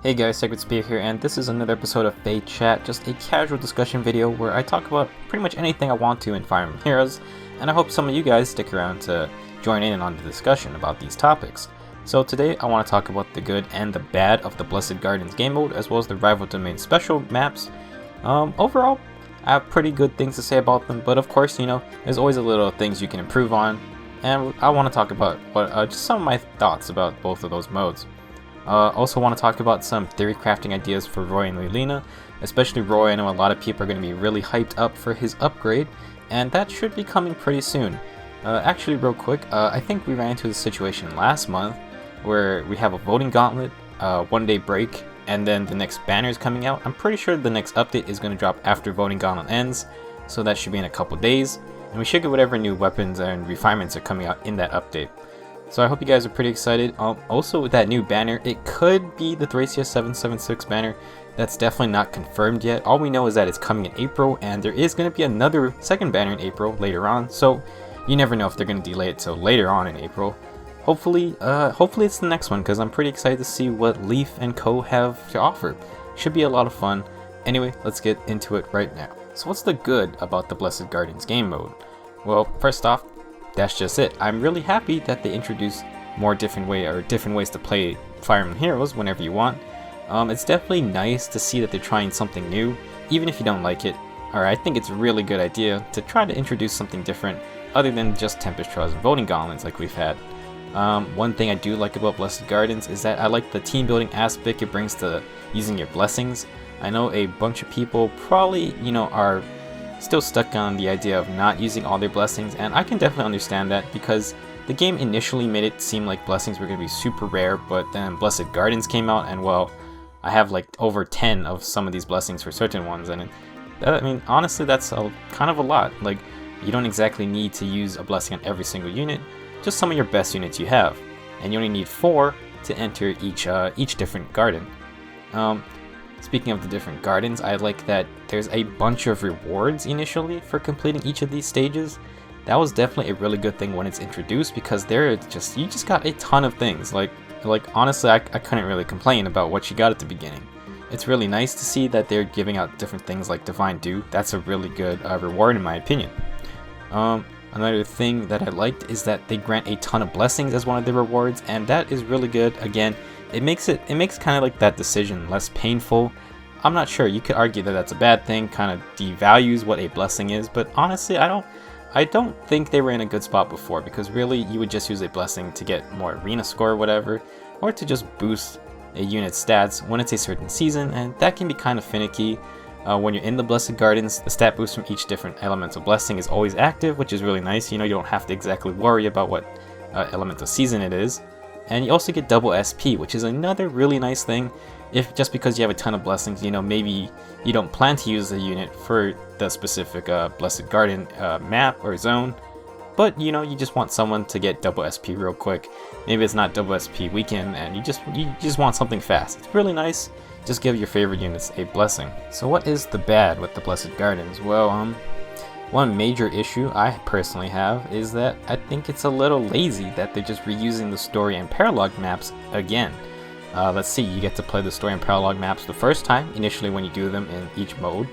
Hey guys, Sacred Spear here, and this is another episode of Fate Chat, just a casual discussion video where I talk about pretty much anything I want to in Fire Emblem Heroes, and I hope some of you guys stick around to join in on the discussion about these topics. So today I want to talk about the good and the bad of the Blessed Gardens game mode, as well as the Rival Domain special maps. Overall, I have pretty good things to say about them, but of course, there's always a little things you can improve on, and I want to talk about just some of my thoughts about both of those modes. Also want to talk about some theory crafting ideas for Roy and Lilina, especially Roy. I know a lot of people are going to be really hyped up for his upgrade, and that should be coming pretty soon. Actually, real quick, I think we ran into the situation last month where we have a voting gauntlet, 1 day break, and then the next banner is coming out. I'm pretty sure the next update is going to drop after voting gauntlet ends, so that should be in a couple days, and we should get whatever new weapons and refinements are coming out in that update. So I hope you guys are pretty excited. Also with that new banner, it could be the Thracia 776 banner. That's definitely not confirmed yet. All we know is that it's coming in April, and there is going to be another second banner in April later on. So you never know if they're going to delay it till later on in April. Hopefully it's the next one, because I'm pretty excited to see what Leaf and Co have to offer. Should be a lot of fun. Anyway, let's get into it right now. So what's the good about the Blessed Gardens game mode? Well, first off, that's just it. I'm really happy that they introduced more different ways to play Fire Emblem Heroes whenever you want. It's definitely nice to see that they're trying something new, even if you don't like it. Or I think it's a really good idea to try to introduce something different other than just Tempest Trials and voting gauntlets like we've had. One thing I do like about Blessed Gardens is that I like the team building aspect it brings to using your blessings. I know a bunch of people probably, are still stuck on the idea of not using all their blessings, and I can definitely understand that because the game initially made it seem like blessings were going to be super rare, but then Blessed Gardens came out, and well, I have like over 10 of some of these blessings for certain ones, and honestly, that's kind of a lot. Like, you don't exactly need to use a blessing on every single unit, just some of your best units you have, and you only need 4 to enter each different garden. Speaking of the different gardens, I like that there's a bunch of rewards initially for completing each of these stages. That was definitely a really good thing when it's introduced, because you just got a ton of things. Like honestly, I couldn't really complain about what you got at the beginning. It's really nice to see that they're giving out different things like Divine Dew. That's a really good reward in my opinion. Another thing that I liked is that they grant a ton of blessings as one of the rewards, and that is really good. Again, it makes kind of like that decision less painful. I'm not sure, you could argue that that's a bad thing, kind of devalues what a blessing is, but honestly, I don't think they were in a good spot before, because really you would just use a blessing to get more arena score or whatever, or to just boost a unit's stats when it's a certain season, and that can be kind of finicky. When you're in the Blessed Gardens, the stat boost from each different elemental blessing is always active, which is really nice. You don't have to exactly worry about what elemental season it is. And you also get double SP, which is another really nice thing. If just because you have a ton of blessings, maybe you don't plan to use the unit for the specific Blessed Garden map or zone, but you just want someone to get double SP real quick. Maybe it's not double SP weekend, and you just want something fast. It's really nice. Just give your favorite units a blessing. So what is the bad with the Blessed Gardens? Well, one major issue I personally have is that I think it's a little lazy that they're just reusing the story and paralog maps again. Let's see, you get to play the story and paralog maps the first time, initially when you do them in each mode.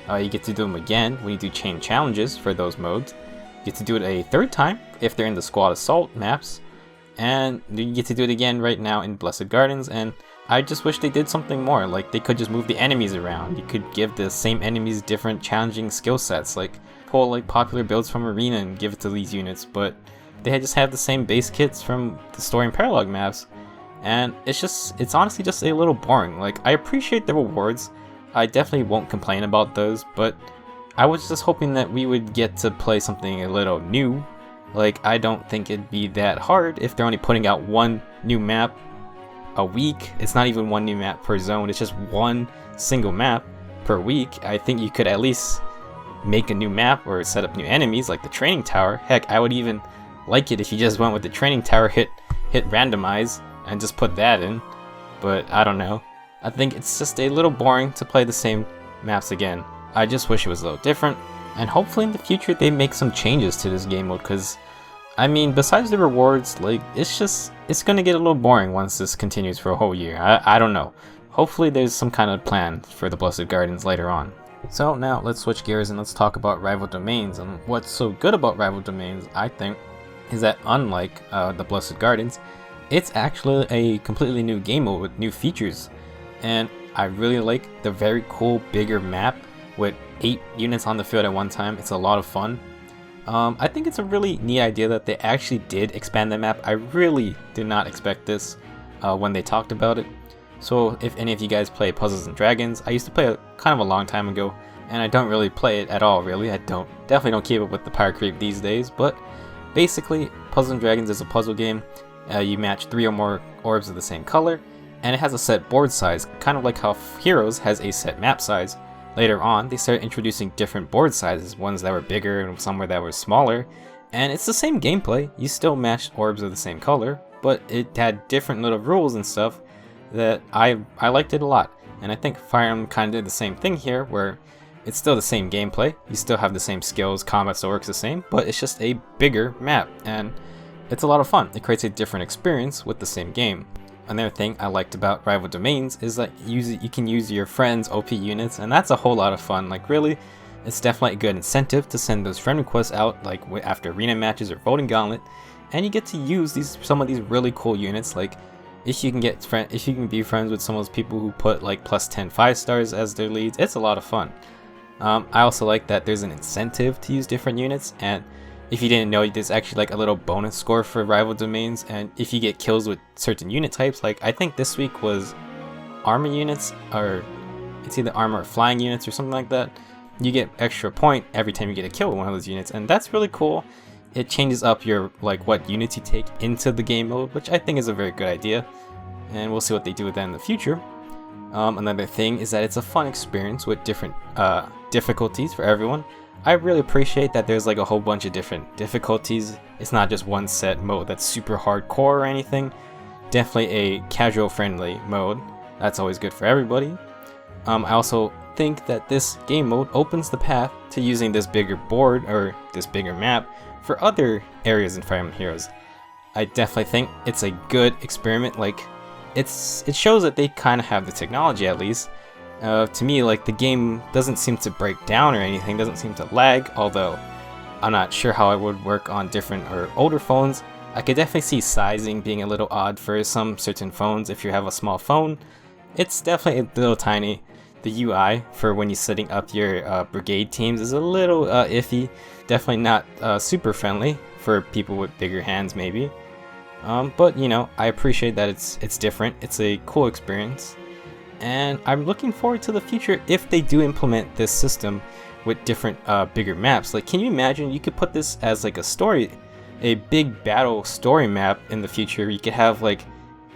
You get to do them again when you do chain challenges for those modes. You get to do it a third time if they're in the SQUADASSAULT maps. And you get to do it again right now in Blessed Gardens, and I just wish they did something more. Like, they could just move the enemies around. You could give the same enemies different challenging skill sets, like pull like popular builds from Arena and give it to these units, but they just have the same base kits from the story and paralog maps, and it's honestly just a little boring. Like, I appreciate the rewards, I definitely won't complain about those, but I was just hoping that we would get to play something a little new. Like, I don't think it'd be that hard if they're only putting out one new map a week. It's not even one new map per zone, it's just one single map per week. I think you could at least make a new map or set up new enemies like the training tower. Heck, I would even like it if you just went with the training tower, hit randomize and just put that in, but I don't know. I think it's just a little boring to play the same maps again. I just wish it was a little different, and hopefully in the future they make some changes to this game mode, because besides the rewards, like, it's gonna get a little boring once this continues for a whole year. I don't know. hopefully there's some kind of plan for the Blessed Gardens later on. So now let's switch gears and let's talk about rival domains. And what's so good about rival domains, I think, is that unlike the Blessed Gardens, it's actually a completely new game mode with new features. And I really like the very cool bigger map with 8 units on the field at one time. It's a lot of fun. I think it's a really neat idea that they actually did expand the map. I really did not expect this when they talked about it. So if any of you guys play Puzzles and Dragons, I used to play it kind of a long time ago, and I don't really play it at all, really. I definitely don't keep up with the power creep these days, but basically Puzzles and Dragons is a puzzle game. You match 3 or more orbs of the same color, and it has a set board size, kind of like how Heroes has a set map size. Later on, they started introducing different board sizes, ones that were bigger and some that were smaller, and it's the same gameplay. You still matched orbs of the same color, but it had different little rules and stuff that I liked it a lot. And I think Fire Emblem kind of did the same thing here, where it's still the same gameplay, you still have the same skills, combat still works the same, but it's just a bigger map, and it's a lot of fun. It creates a different experience with the same game. Another thing I liked about Rival Domains is that you can use your friends' OP units, and that's a whole lot of fun. Like really, it's definitely a good incentive to send those friend requests out, like after arena matches or voting gauntlet, and you get to use some of these really cool units. Like if you can be friends with some of those people who put like +10 5-stars as their leads, it's a lot of fun. I also like that there's an incentive to use different units, and if you didn't know, there's actually like a little bonus score for rival domains, and if you get kills with certain unit types, like I think this week was armor units, or it's either armor or flying units or something like that, you get extra point every time you get a kill with one of those units, and that's really cool. It changes up your what units you take into the game mode, which I think is a very good idea, and we'll see what they do with that in the future. Another thing is that it's a fun experience with different difficulties for everyone. I really appreciate that there's like a whole bunch of different difficulties. It's not just one set mode that's super hardcore or anything. Definitely a casual friendly mode. That's always good for everybody. I also think that this game mode opens the path to using this bigger board or this bigger map for other areas in Fire Emblem Heroes. I definitely think it's a good experiment. Like it shows that they kind of have the technology at least. To me, like the game doesn't seem to break down or anything, doesn't seem to lag, although I'm not sure how it would work on different or older phones. I could definitely see sizing being a little odd for some certain phones. If you have a small phone, it's definitely a little tiny. The UI for when you're setting up your brigade teams is a little iffy, definitely not super friendly for people with bigger hands maybe. But you know, I appreciate that it's different. It's a cool experience. And I'm looking forward to the future if they do implement this system with different bigger maps. Like, can you imagine you could put this as like a big battle story map in the future? You could have like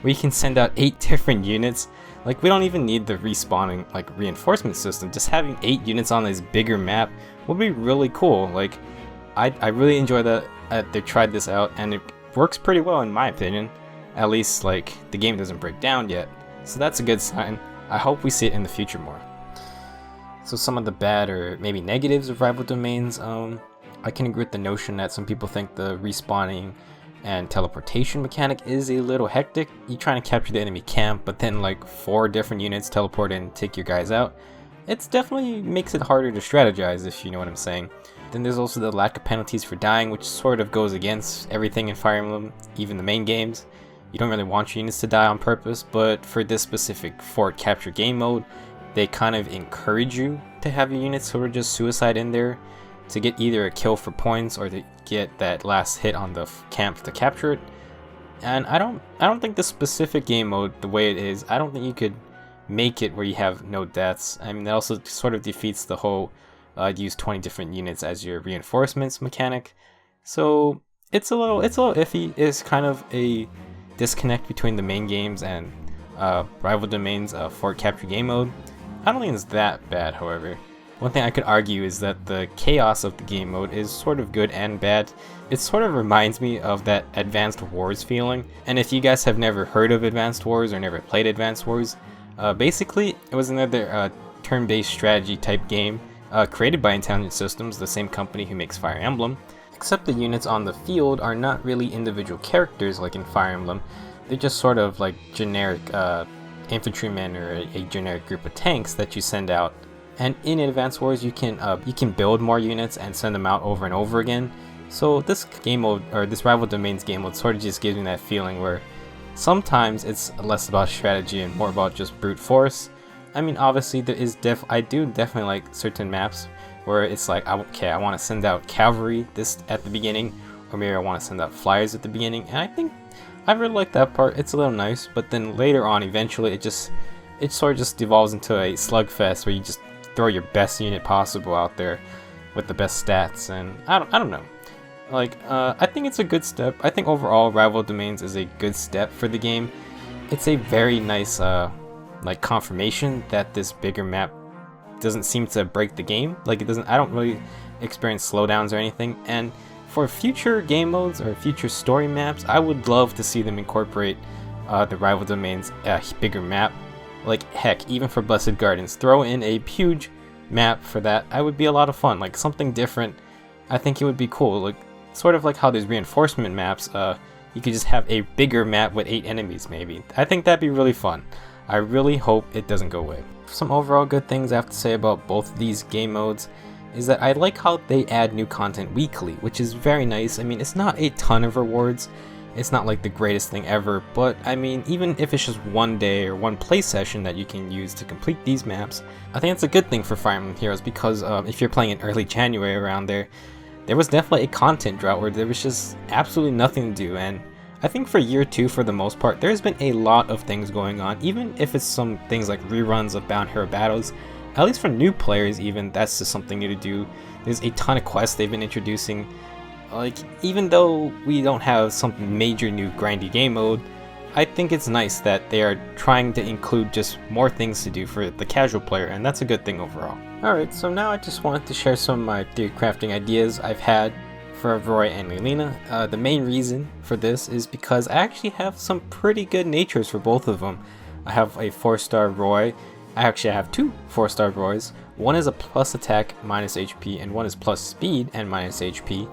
where you can send out 8 different units. Like, we don't even need the respawning like reinforcement system. Just having 8 units on this bigger map would be really cool. Like, I really enjoy that they tried this out, and it works pretty well in my opinion. At least like the game doesn't break down yet, so that's a good sign. I hope we see it in the future more. So some of the bad or maybe negatives of rival domains, I can agree with the notion that some people think the respawning and teleportation mechanic is a little hectic. You're trying to capture the enemy camp, but then like 4 different units teleport in and take your guys out. It's definitely makes it harder to strategize, if you know what I'm saying. Then there's also the lack of penalties for dying, which sort of goes against everything in Fire Emblem, even the main games. You don't really want your units to die on purpose, but for this specific fort capture game mode, they kind of encourage you to have your units sort of just suicide in there to get either a kill for points or to get that last hit on the camp to capture it. And I don't think the specific game mode, the way it is, I don't think you could make it where you have no deaths. I mean, that also sort of defeats the whole use 20 different units as your reinforcements mechanic. So it's a little iffy. It's kind of a disconnect between the main games and rival domains fort capture game mode. I don't think it's that bad, however. One thing I could argue is that the chaos of the game mode is sort of good and bad. It sort of reminds me of that Advanced Wars feeling. And if you guys have never heard of Advanced Wars or never played Advanced Wars, basically it was another turn-based strategy type game created by Intelligent Systems, the same company who makes Fire Emblem. Except the units on the field are not really individual characters like in Fire Emblem. They're just sort of like generic infantrymen or a generic group of tanks that you send out. And in Advanced Wars, you can build more units and send them out over and over again. So this game mode, or this Rival Domains game mode, sort of just gives me that feeling where sometimes it's less about strategy and more about just brute force. I mean, obviously there is I do definitely like certain maps where it's like, okay, I want to send out cavalry at the beginning, or maybe I want to send out flyers at the beginning, and I think I really like that part. It's a little nice, but then later on, eventually, it sort of just devolves into a slugfest where you just throw your best unit possible out there with the best stats, and I don't know. Like, I think it's a good step. I think overall, Rival Domains is a good step for the game. It's a very nice, like, confirmation that this bigger map doesn't seem to break the game. Like, I don't really experience slowdowns or anything, and for future game modes or future story maps, I would love to see them incorporate the Rival Domains bigger map. Like, heck, even for Blessed Gardens, throw in a huge map for that. I would be a lot of fun, like something different. I think it would be cool, like sort of like how there's reinforcement maps. You could just have a bigger map with 8 enemies maybe. I think that'd be really fun. I really hope it doesn't go away. Some overall good things I have to say about both of these game modes is that I like how they add new content weekly, which is very nice. I mean, it's not a ton of rewards. It's not like the greatest thing ever, but I mean, even if it's just one day or one play session that you can use to complete these maps, I think it's a good thing for Fire Emblem Heroes, because if you're playing in early January around there was definitely a content drought where there was just absolutely nothing to do, and I think for year 2, for the most part, there's been a lot of things going on, even if it's some things like reruns of Bound Hero battles. At least for new players even, that's just something new to do. There's a ton of quests they've been introducing. Like, even though we don't have some major new grindy game mode, I think it's nice that they are trying to include just more things to do for the casual player, and that's a good thing overall. Alright, so now I just wanted to share some of my theory crafting ideas I've had for Roy and Lilina. The main reason for this is because I actually have some pretty good natures for both of them. I have a 4-star Roy. I actually have 2 4-star Roys. One is a plus attack minus HP, and one is plus speed and minus HP.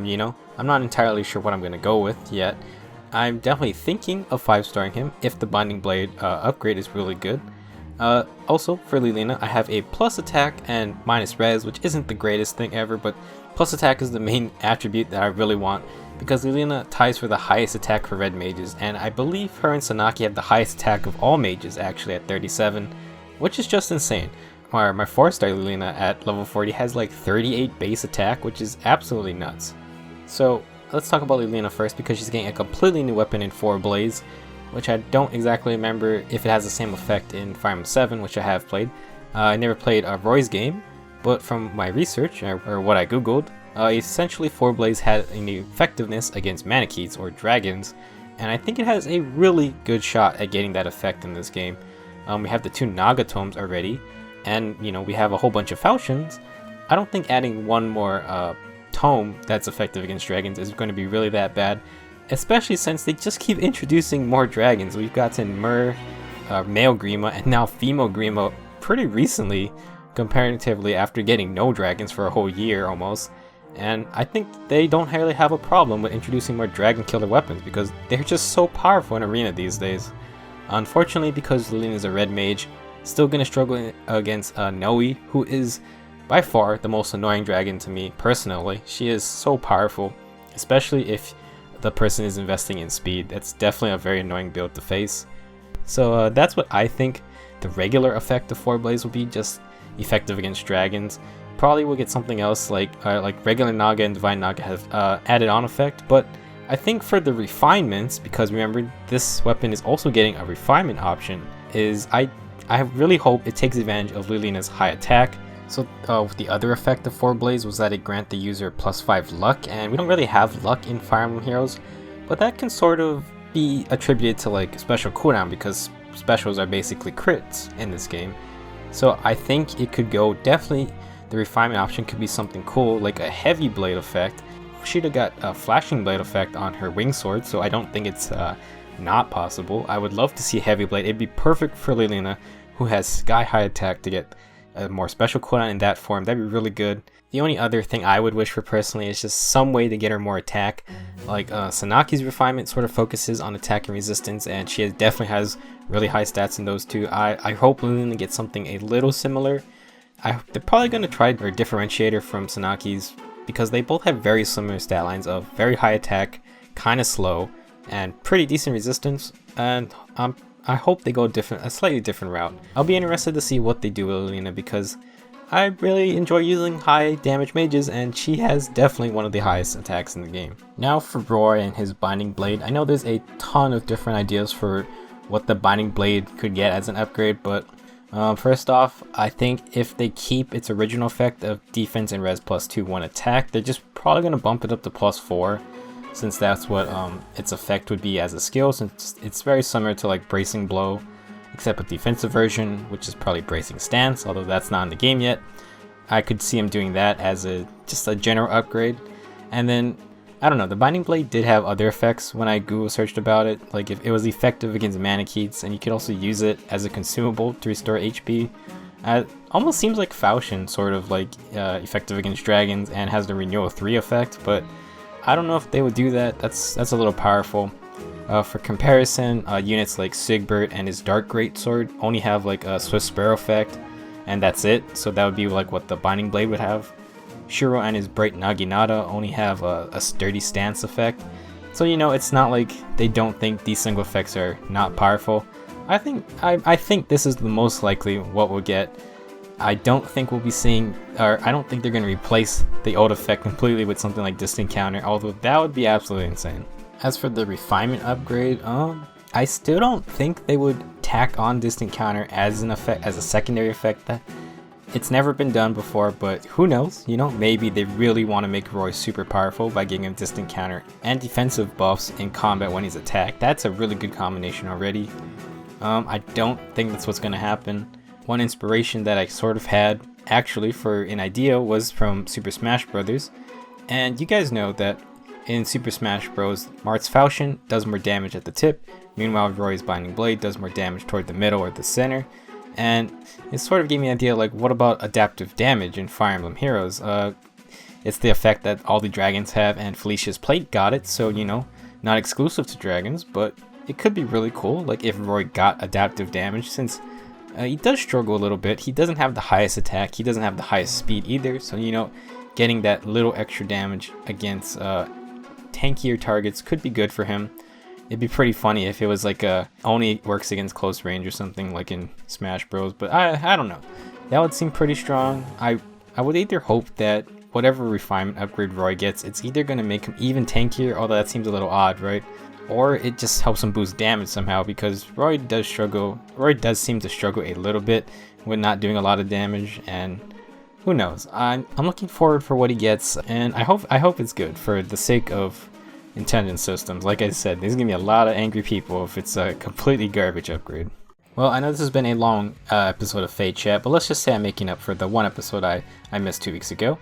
You know, I'm not entirely sure what I'm going to go with yet. I'm definitely thinking of 5-starring him if the Binding Blade upgrade is really good. Also, for Lilina, I have a plus attack and minus res, which isn't the greatest thing ever, but plus attack is the main attribute that I really want, because Lilina ties for the highest attack for red mages, and I believe her and Sanaki have the highest attack of all mages actually at 37, which is just insane. My 4-star Lilina at level 40 has like 38 base attack, which is absolutely nuts. So let's talk about Lilina first, because she's getting a completely new weapon in FORBLAZE, which I don't exactly remember if it has the same effect in Fire Emblem 7, which I have played. I never played Roy's game, but from my research, or what I googled, essentially FORBLAZE had an effectiveness against Manikees, or dragons, and I think it has a really good shot at getting that effect in this game. We have the 2 Naga tomes already, and you know, we have a whole bunch of falchions. I don't think adding one more tome that's effective against dragons is going to be really that bad, especially since they just keep introducing more dragons. We've gotten male Grima and now female Grima pretty recently, comparatively, after getting no dragons for a whole year almost. And I think they don't really have a problem with introducing more dragon killer weapons, because they're just so powerful in Arena these days. Unfortunately, because Lilina is a red mage, still gonna struggle against Noe, who is by far the most annoying dragon to me personally. She is so powerful, especially if the person is investing in speed. That's definitely a very annoying build to face. So that's what I think the regular effect of FORBLAZE will be, just effective against dragons. Probably we'll get something else like regular Naga and Divine Naga have added on effect, but I think for the refinements, because remember this weapon is also getting a refinement option, is I really hope it takes advantage of Lilina's high attack. So the other effect of FORBLAZE was that it grant the user +5 luck, and we don't really have luck in Fire Emblem Heroes, but that can sort of be attributed to like special cooldown, because specials are basically crits in this game. So I think it could go, definitely the refinement option could be something cool, like a heavy blade effect. She'd have got a flashing blade effect on her wing sword, so I don't think it's not possible. I would love to see heavy blade. It'd be perfect for Lilina, who has sky high attack, to get a more special cooldown in that form, that'd be really good. The only other thing I would wish for personally is just some way to get her more attack. Like Sanaki's refinement sort of focuses on attack and resistance, and she definitely has really high stats in those two. I hope Lilina gets something a little similar. They're probably going to try to differentiate her from Sanaki's, because they both have very similar stat lines of very high attack, kind of slow, and pretty decent resistance. And I hope they go a slightly different route. I'll be interested to see what they do with Lilina, because I really enjoy using high damage mages, and she has definitely one of the highest attacks in the game. Now for Roy and his Binding Blade. I know there's a ton of different ideas for what the Binding Blade could get as an upgrade, but first off, I think if they keep its original effect of defense and res plus 2/1 attack, they're just probably going to bump it up to +4, since that's what its effect would be as a skill, since it's very similar to like Bracing Blow, except with defensive version, which is probably Bracing Stance, although that's not in the game yet. I could see him doing that as just a general upgrade. And then, I don't know, the Binding Blade did have other effects when I Google searched about it. Like if it was effective against Manicheets, and you could also use it as a consumable to restore HP. Almost seems like Falchion, sort of like effective against dragons and has the Renewal 3 effect, but I don't know if they would do that. That's a little powerful. For comparison, units like Sigbert and his Dark Greatsword only have like a Swift Sparrow effect, and that's it. So that would be like what the Binding Blade would have. Shuro and his Bright Naginata only have a Sturdy Stance effect. So you know, it's not like they don't think these single effects are not powerful. I think this is the most likely what we'll get. I don't think we'll be seeing, or I don't think they're going to replace the old effect completely with something like Distant Counter, although that would be absolutely insane. As for the refinement upgrade, I still don't think they would tack on Distant Counter as an effect, as a secondary effect. That it's never been done before, but who knows? You know, maybe they really want to make Roy super powerful by giving him Distant Counter and defensive buffs in combat when he's attacked. That's a really good combination already. I don't think that's what's going to happen. One inspiration that I sort of had actually for an idea was from Super Smash Bros. And you guys know that in Super Smash Bros, Marth's Falchion does more damage at the tip, meanwhile Roy's Binding Blade does more damage toward the middle or the center. And it sort of gave me an idea, like, what about adaptive damage in Fire Emblem Heroes? It's the effect that all the dragons have, and Felicia's Plate got it, so you know, not exclusive to dragons, but it could be really cool, like if Roy got adaptive damage, since he does struggle a little bit. He doesn't have the highest attack, he doesn't have the highest speed either, so you know, getting that little extra damage against tankier targets could be good for him. It'd be pretty funny if it was like only works against close range or something like in Smash Bros, but I don't know. That would seem pretty strong. I would either hope that whatever refinement upgrade Roy gets, it's either going to make him even tankier, although that seems a little odd, right? Or it just helps him boost damage somehow, because Roy does seem to struggle a little bit with not doing a lot of damage, and who knows. I'm looking forward for what he gets, and I hope it's good for the sake of Intelligent Systems. Like I said, there's gonna be a lot of angry people if it's a completely garbage upgrade. Well, I know this has been a long episode of Fate Chat, but let's just say I'm making up for the one episode I missed 2 weeks ago.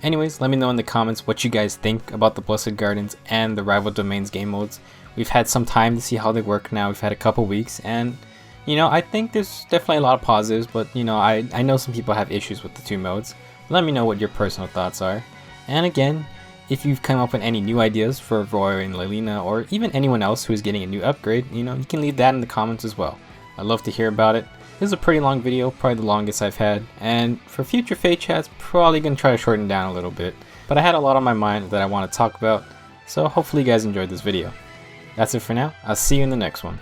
Anyways, let me know in the comments what you guys think about the Blessed Gardens and the Rival Domains game modes. We've had some time to see how they work now. We've had a couple weeks, and you know, I think there's definitely a lot of positives, but you know, I know some people have issues with the two modes. Let me know what your personal thoughts are. And again, if you've come up with any new ideas for Roy and Lilina, or even anyone else who is getting a new upgrade, you know, you can leave that in the comments as well. I'd love to hear about it. This is a pretty long video, probably the longest I've had, and for future Fate Chats, probably going to try to shorten down a little bit. But I had a lot on my mind that I want to talk about, so hopefully you guys enjoyed this video. That's it for now. I'll see you in the next one.